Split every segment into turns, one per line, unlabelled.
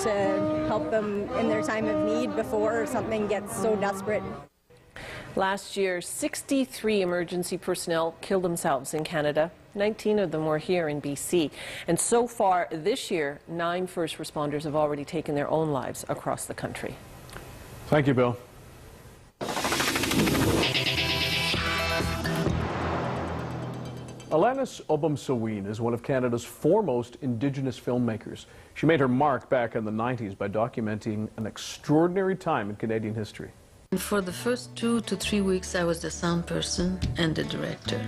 to help them in their time of need before something gets so desperate.
Last year, 63 emergency personnel killed themselves in Canada. 19 of them were here in BC. And so far this year, 9 first responders have already taken their own lives across the country.
Thank you, Bill. Alanis Obomsawin is one of Canada's foremost Indigenous filmmakers. She made her mark back in the 90s by documenting an extraordinary time in Canadian history.
For the first 2 to 3 weeks, I was the sound person and the director.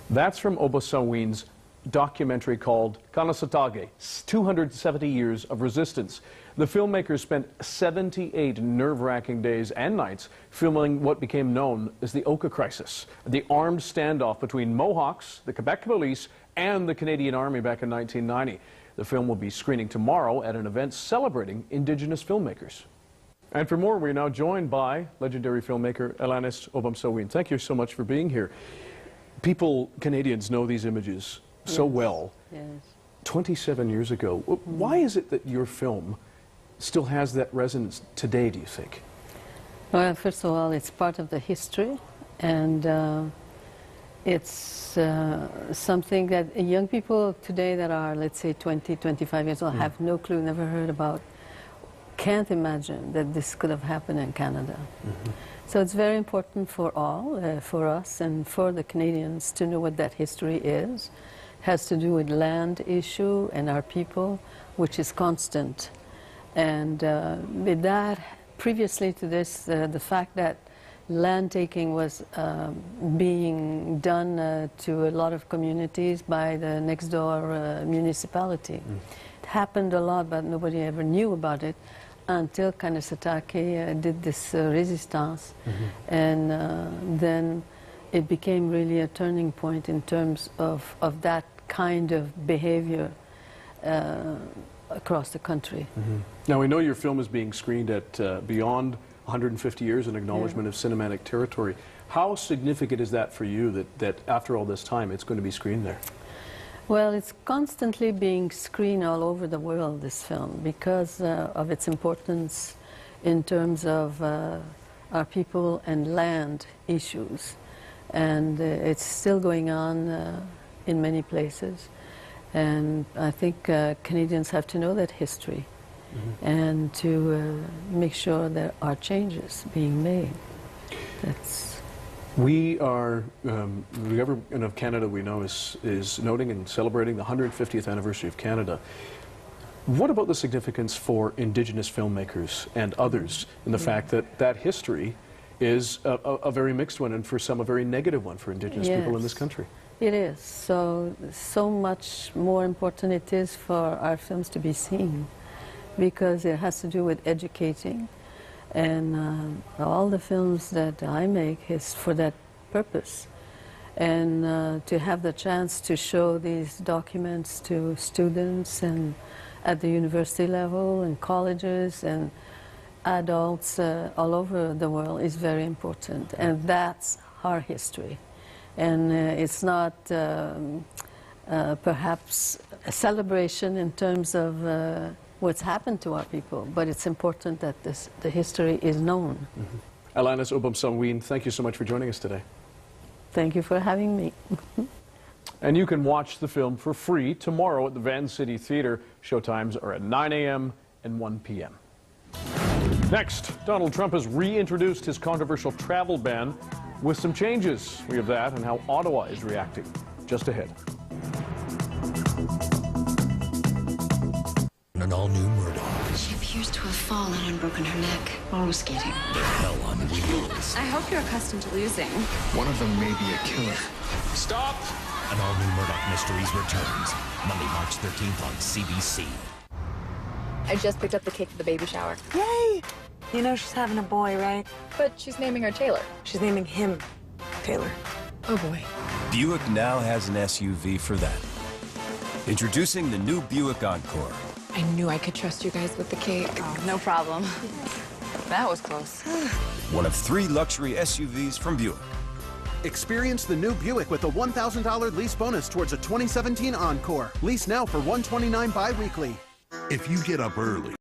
That's from Obomsawin's documentary called Kanasatage, 270 Years of Resistance. The filmmakers spent 78 nerve-wracking days and nights filming what became known as the Oka Crisis, the armed standoff between Mohawks, the Quebec police, and the Canadian Army back in 1990. The film will be screening tomorrow at an event celebrating Indigenous filmmakers. And for more, we're now joined by legendary filmmaker Alanis Obomsawin. Thank you so much for being here. People, Canadians, know these images so well.
Yes.
27 years ago. Why is it that your film still has that resonance today, do you think?
Well, first of all, it's part of the history, and it's something that young people today that are, let's say, 20, 25 years old have no clue, never heard about, can't imagine that this could have happened in Canada. So it's very important for all, for us and for the Canadians to know what that history is. It has to do with land issue and our people, which is constant. And with that, previously to this, the fact that land taking was being done to a lot of communities by the next door municipality. It happened a lot, but nobody ever knew about it until Kanasatage did this resistance. And then it became really a turning point in terms of that kind of behavior across the country.
Now, we know your film is being screened at Beyond 150 Years, an acknowledgement of cinematic territory. How significant is that for you that after all this time it's going to be screened there?
Well, it's constantly being screened all over the world, this film, because of its importance in terms of our people and land issues. And it's still going on in many places. And I think Canadians have to know that history and to make sure there are changes being made.
We are, the government of Canada, we know, is noting and celebrating the 150th anniversary of Canada. What about the significance for Indigenous filmmakers and others in the fact that that history is a very mixed one, and for some a very negative one for Indigenous people in this country?
It is. So much more important it is for our films to be seen, because it has to do with educating. And all the films that I make is for that purpose. And to have the chance to show these documents to students and at the university level and colleges and adults all over the world is very important. And that's our history. And it's not perhaps a celebration in terms of what's happened to our people, but it's important that the history is known.
Alanis Obomsawin, thank you so much for joining us today.
Thank you for having me.
And you can watch the film for free tomorrow at the Van City Theatre. Showtimes are at 9 a.m. and 1 p.m. Next, Donald Trump has reintroduced his controversial travel ban with some changes. We have that and how Ottawa is reacting. Just ahead.
An all-new Murdoch.
She appears to have fallen and broken her neck while skating.
They're hell on wheels.
I hope you're accustomed to losing.
One of them may be a killer.
Stop! An all-new Murdoch Mysteries returns Monday, March 13th on CBC.
I just picked up the cake for the baby shower.
Yay! You know she's having a boy, right?
But she's naming her Taylor.
She's naming him Taylor.
Oh boy.
Buick now has an SUV for that. Introducing the new Buick Encore.
I knew I could trust you guys with the cake.
Oh, no problem. That was close.
One of 3 luxury SUVs from Buick.
Experience the new Buick with a $1,000 lease bonus towards a 2017 Encore. Lease now for $129 bi-weekly.
If you get up early